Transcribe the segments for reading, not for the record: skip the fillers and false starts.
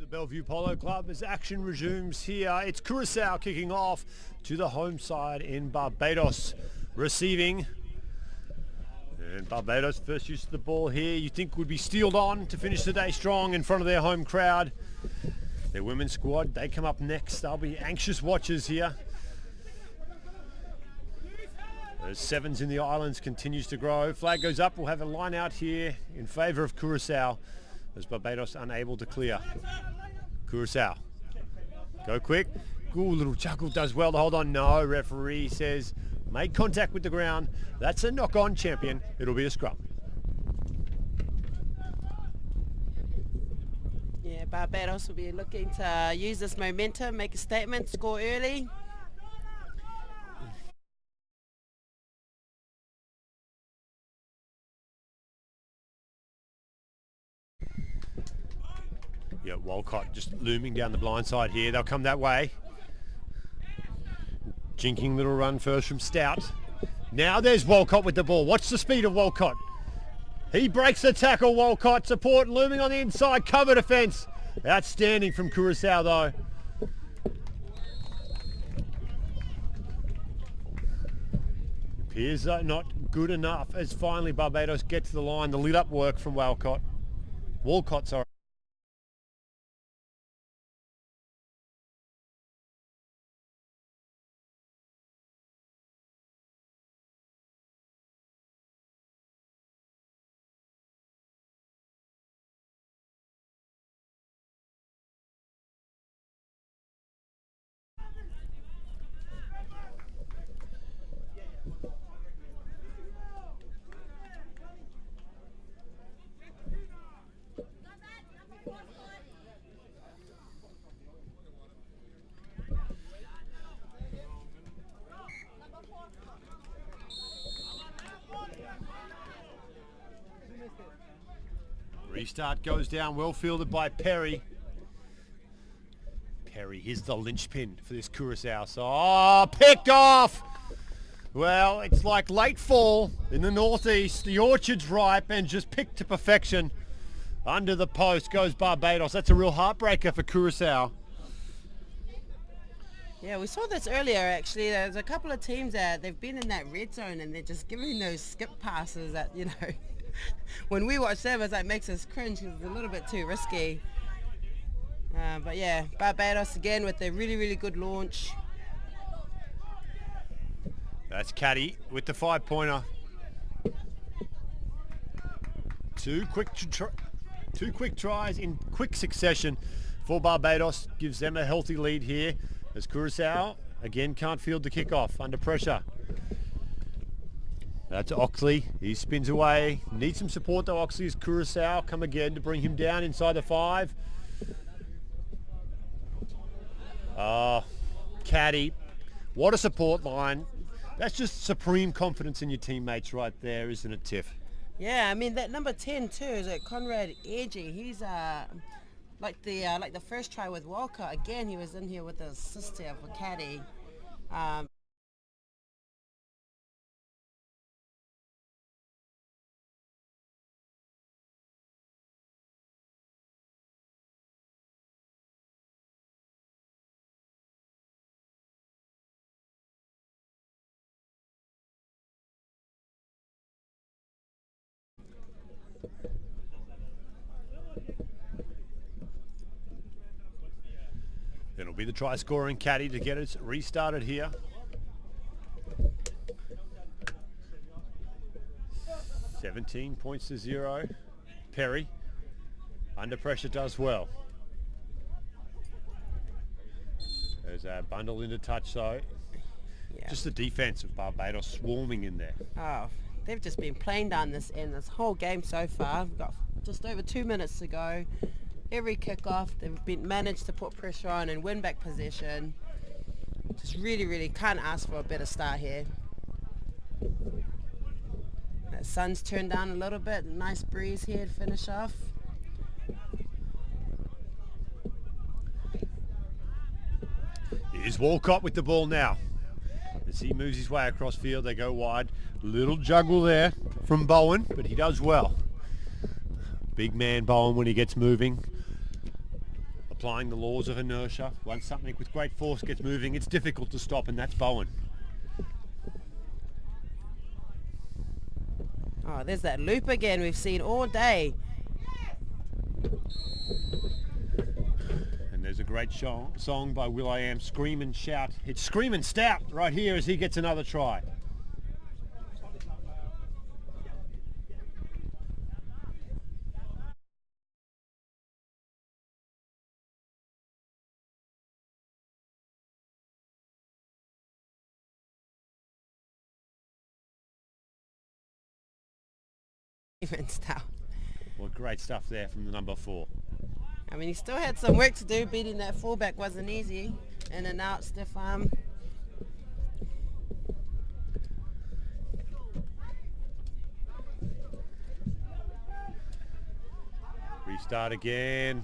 Bellevue Polo Club as action resumes here. It's Curacao kicking off to the home side in Barbados, receiving. And Barbados first use of the ball here, you think would be steeled on to finish the day strong in front of their home crowd. Their women's squad, they come up next. They'll be anxious watchers here. As 7's in the islands continues to grow. Flag goes up. We'll have a line out here in favour of Curacao as Barbados unable to clear. Curacao. Go quick. Ooh, little juggle does well to hold on. No, referee says make contact with the ground. That's a knock-on, champion. It'll be a scrum. Yeah, Barbados will be looking to use this momentum, make a statement, score early. Yeah, Walcott just looming down the blind side here. They'll come that way. Jinking little run first from Stout. Now there's Walcott with the ball. Watch the speed of Walcott. He breaks the tackle, Walcott. Support looming on the inside. Cover defence. Outstanding from Curacao though. Appears not good enough as finally Barbados get to the line. The lit up work from Walcott. Sorry. Restart goes down, well fielded by Perry. Perry, here's the linchpin for this Curacao. So, oh, picked off! Well, it's like late fall in the northeast. The orchard's ripe and just picked to perfection. Under the post goes Barbados. That's a real heartbreaker for Curacao. Yeah, we saw this earlier actually. There's a couple of teams that they've been in that red zone and they're just giving those skip passes that, you know, when we watch service, that makes us cringe because it's a little bit too risky. But yeah, Barbados again with a really, really good launch. That's Caddy with the 5-pointer. Two quick tries in quick succession for Barbados. Gives them a healthy lead here as Curacao again can't field the kickoff under pressure. That's Oxley. He spins away. Needs some support though, Oxley, as Curacao come again to bring him down inside the 5. Caddy. What a support line. That's just supreme confidence in your teammates right there, isn't it, Tiff? Yeah, I mean that number 10 too is Conrad Edgy. He's like the first try with Walcott. Again, he was in here with the assist here for Caddy. It'll be the try scoring Caddy to get us restarted here. $17-0. Perry under pressure does well. There's a bundle into touch though. Yeah. Just the defense of Barbados swarming in there. Oh, they've just been playing down this end this whole game so far. We've got just over 2 minutes to go. Every kickoff, they've managed to put pressure on and win back possession. Just really, really can't ask for a better start here. That sun's turned down a little bit. Nice breeze here to finish off. Here's Walcott with the ball now. As he moves his way across field, they go wide. Little juggle there from Bowen, but he does well. Big man Bowen when he gets moving. applying the laws of inertia. Once something with great force gets moving, it's difficult to stop, and that's Bowen. Oh, there's that loop again we've seen all day. And there's a great song by will.i.am, Scream and Shout. It's Scream and Stout right here as he gets another try. Style. Well, great stuff there from the number 4. I mean, he still had some work to do. Beating that fullback wasn't easy. In and out, stiff arm. Restart again.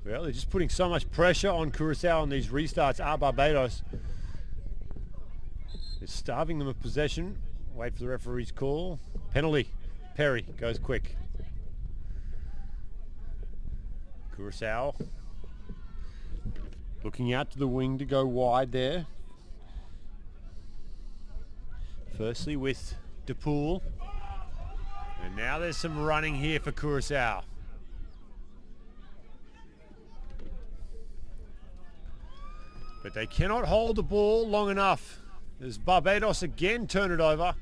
Well, they're just putting so much pressure on Curacao on these restarts. Barbados. They're starving them of possession. Wait for the referee's call. Penalty. Perry goes quick. Curacao looking out to the wing to go wide there. Firstly with DePool. And now there's some running here for Curacao. But they cannot hold the ball long enough. As Barbados again turn it over.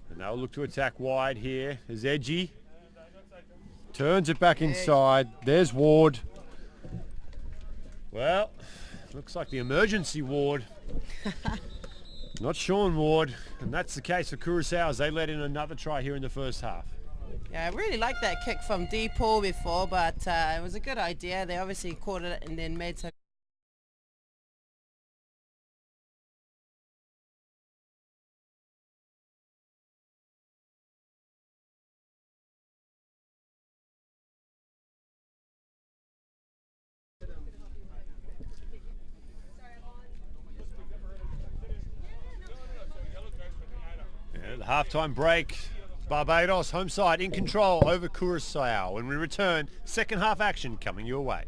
And they'll look to attack wide here as Edgy turns it back inside. There's Ward. Well, looks like the emergency Ward. Not Sean Ward. And that's the case for Curacao as they let in another try here in the first half. Yeah, I really liked that kick from DePaul before, but it was a good idea. They obviously caught it and then made some. Yeah, the halftime break. Barbados home side in control over Curacao. When we return, second half action coming your way.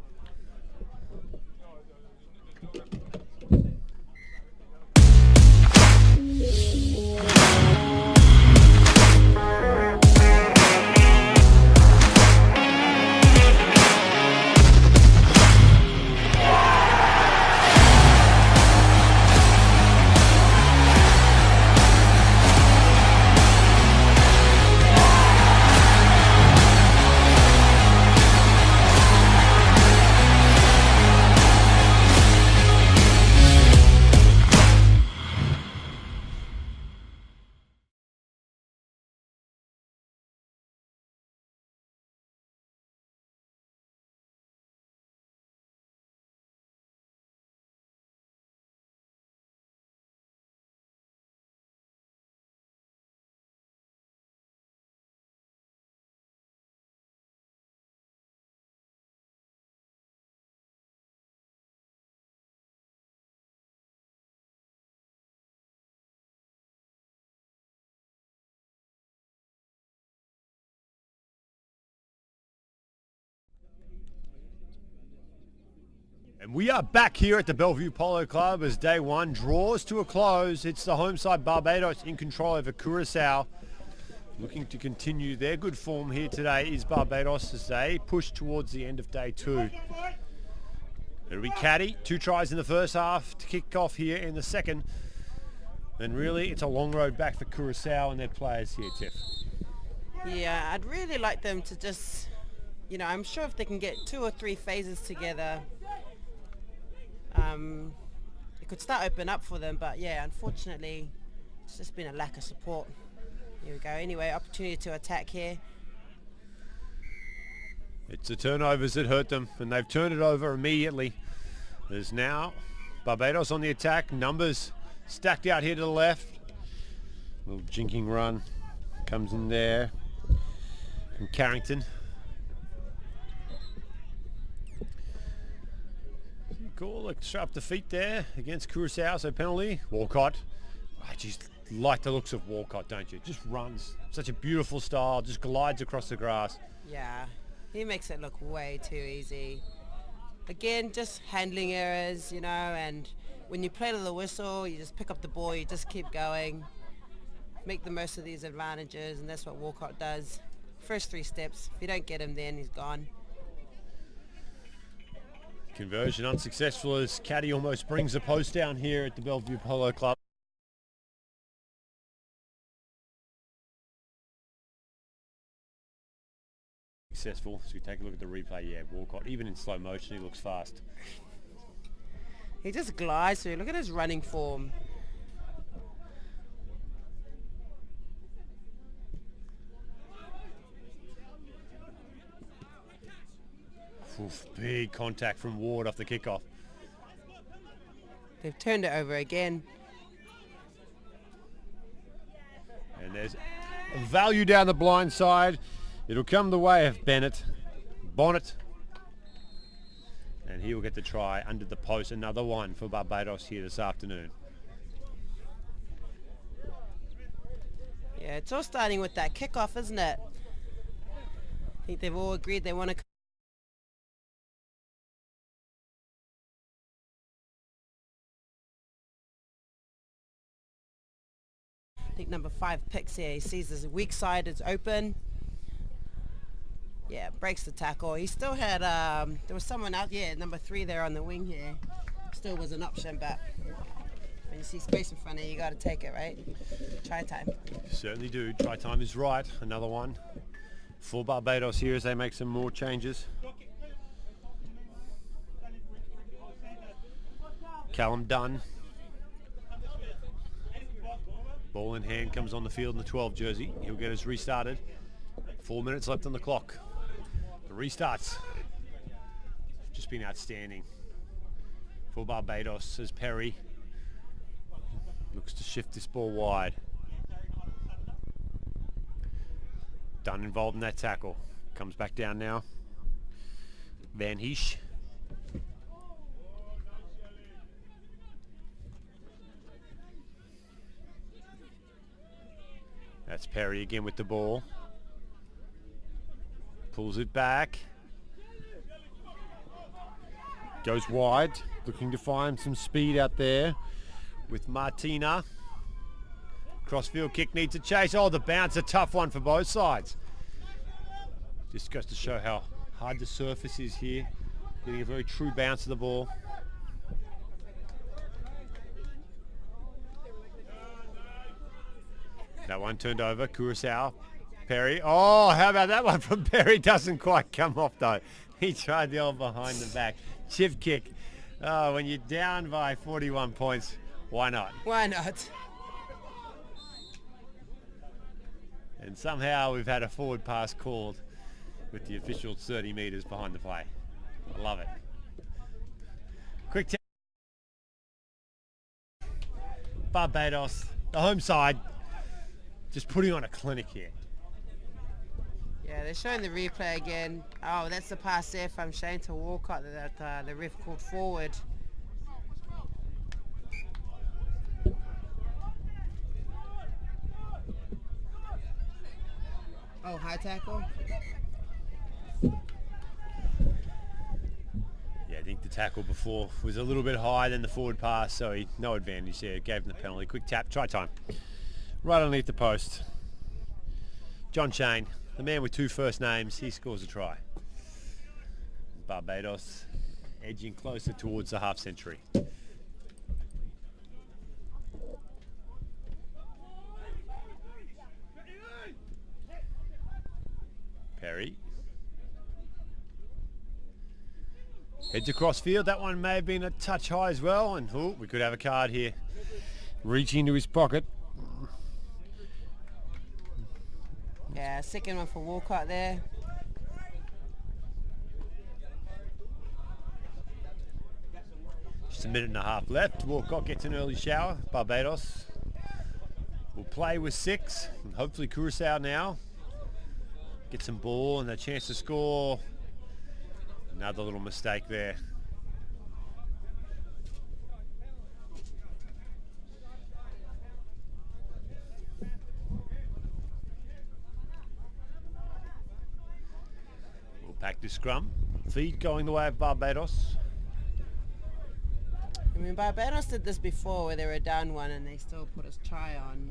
And we are back here at the Bellevue Polo Club as day one draws to a close. It's the home side Barbados in control over Curacao. Looking to continue their good form here today is Barbados as they push towards the end of day two. It'll be Caddy, 2 tries in the first half to kick off here in the second. And really it's a long road back for Curacao and their players here, Tiff. Yeah, I'd really like them to just, I'm sure if they can get 2 or 3 phases together, it could start open up for them, but yeah, unfortunately it's just been a lack of support. Here we go. Anyway, opportunity to attack here. It's the turnovers that hurt them, and they've turned it over immediately. There's now Barbados on the attack. Numbers stacked out here to the left. Little jinking run comes in there from Carrington. Cool, like sharp defeat there against Curacao, so penalty. Walcott. Right, geez, like the looks of Walcott, don't you? Just runs. Such a beautiful style, just glides across the grass. Yeah, he makes it look way too easy. Again, just handling errors, you know, and when you play to the whistle, you just pick up the ball, you just keep going, make the most of these advantages, and that's what Walcott does. First 3 steps, if you don't get him then, he's gone. Conversion unsuccessful as Caddy almost brings the post down here at the Bellevue Polo Club. Successful. So we take a look at the replay. Yeah, Walcott, even in slow motion, he looks fast. He just glides through. Look at his running form. Oof, big contact from Ward off the kickoff. They've turned it over again. And there's a value down the blind side. It'll come the way of Bonnet. And he will get the try under the post. Another one for Barbados here this afternoon. Yeah, it's all starting with that kickoff, isn't it? I think they've all agreed they want to. I think number 5 picks here. He sees his weak side is open. Yeah, breaks the tackle. He still had, there was someone out, yeah, number 3 there on the wing here. Still was an option, but when you see space in front of you, you got to take it, right? Try time. Certainly do. Try time is right. Another one for Barbados here as they make some more changes. Callum Dunn. Ball in hand, comes on the field in the 12 jersey. He'll get us restarted. 4 minutes left on the clock. The restarts just been outstanding for Barbados as Perry looks to shift this ball wide. Dunn involved in that tackle. Comes back down now. Van Heesch. That's Perry again with the ball. Pulls it back. Goes wide, looking to find some speed out there with Martina. Crossfield kick needs a chase. Oh, the bounce, a tough one for both sides. Just goes to show how hard the surface is here. Getting a very true bounce of the ball. That one turned over, Curacao. Perry. Oh, how about that one from Perry? Doesn't quite come off though. He tried the old behind the back. Chip kick. Oh, when you're down by 41 points, why not? Why not? And somehow we've had a forward pass called with the official 30 metres behind the play. I love it. Quick Barbados, the home side, just putting on a clinic here. Yeah, they're showing the replay again. Oh, that's the pass there from Shane to Walcott that the ref called forward. Oh, high tackle? Yeah, I think the tackle before was a little bit higher than the forward pass, so he no advantage there. Gave him the penalty. Quick tap, try time. Right underneath the post. John Shane, the man with 2 first names, he scores a try. Barbados edging closer towards the half century. Perry. Heads across field. That one may have been a touch high as well. And oh, we could have a card here. Reaching into his pocket. Yeah, second one for Walcott there. Just a minute and a half left. Walcott gets an early shower. Barbados will play with 6. And hopefully Curacao now get some ball and a chance to score. Another little mistake there. like this scrum. Feed going the way of Barbados. I mean, Barbados did this before where they were down one and they still put a try on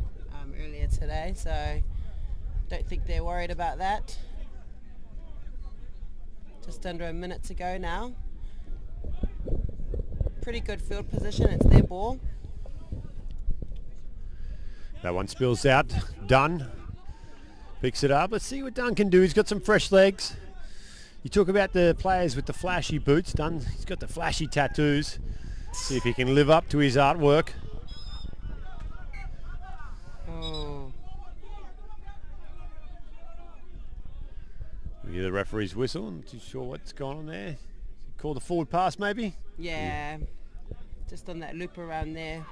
earlier today, so don't think they're worried about that. Just under a minute to go now. Pretty good field position, it's their ball. That one spills out. Dunn picks it up. Let's see what Dunn can do. He's got some fresh legs. You talk about the players with the flashy boots. Dunn, he's got the flashy tattoos. See if he can live up to his artwork. Oh. We hear the referee's whistle. I'm not too sure what's going on there. Call the forward pass maybe? Yeah, just on that loop around there.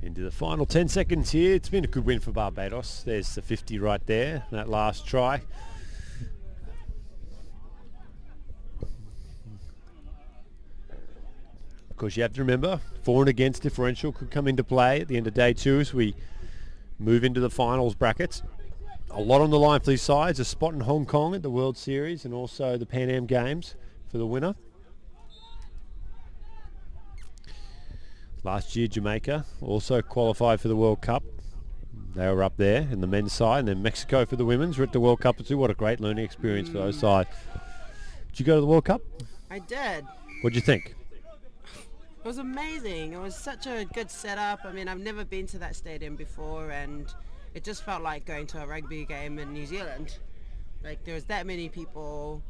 Into the final 10 seconds here. It's been a good win for Barbados. There's the 50 right there, that last try. Of course, you have to remember, for and against differential could come into play at the end of day 2 as we move into the finals brackets. A lot on the line for these sides. A spot in Hong Kong at the World Series and also the Pan Am Games for the winner. Last year, Jamaica also qualified for the World Cup. They were up there in the men's side, and then Mexico for the women's were at the World Cup too. What a great learning experience for those sides. Did you go to the World Cup? I did. What did you think? It was amazing. It was such a good setup. I mean, I've never been to that stadium before, and it just felt like going to a rugby game in New Zealand. Like, there was that many people.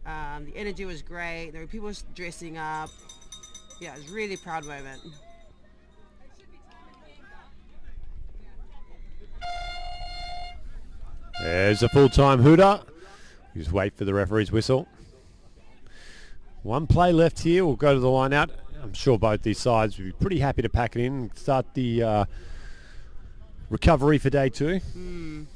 The energy was great. There were people dressing up. Yeah, it was a really proud moment. There's a full-time hooter. Just wait for the referee's whistle. One play left here. We'll go to the line out. I'm sure both these sides would be pretty happy to pack it in and start the recovery for day 2.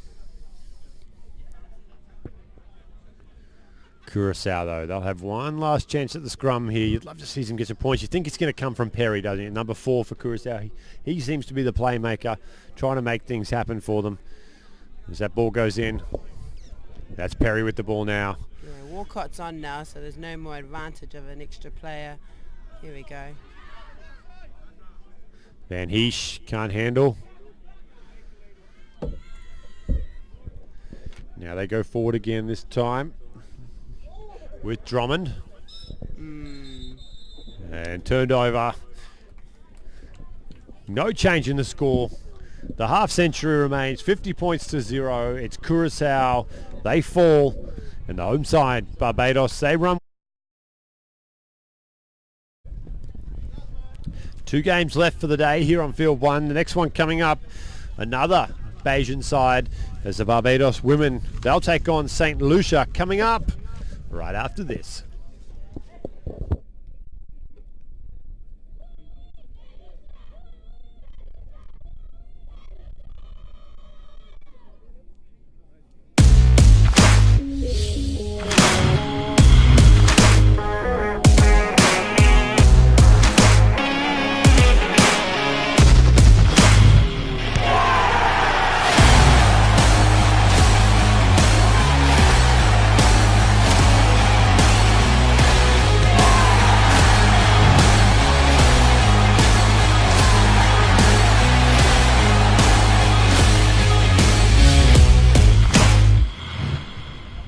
Curacao, though, they'll have one last chance at the scrum here. You'd love to see them get some points. You think it's going to come from Perry, doesn't it? Number 4 for Curacao. He seems to be the playmaker, trying to make things happen for them. As that ball goes in, that's Perry with the ball now. Yeah, Walcott's on now, so there's no more advantage of an extra player. Here we go. Van Heesch can't handle. Now they go forward again this time with Drummond. And turned over. No change in the score. The half century remains 50 points to 0. It's Curacao. They fall. And the home side, Barbados, they run. 2 games left for the day here on field 1. The next one coming up, another Bayesian side as the Barbados women, they'll take on St. Lucia coming up right after this.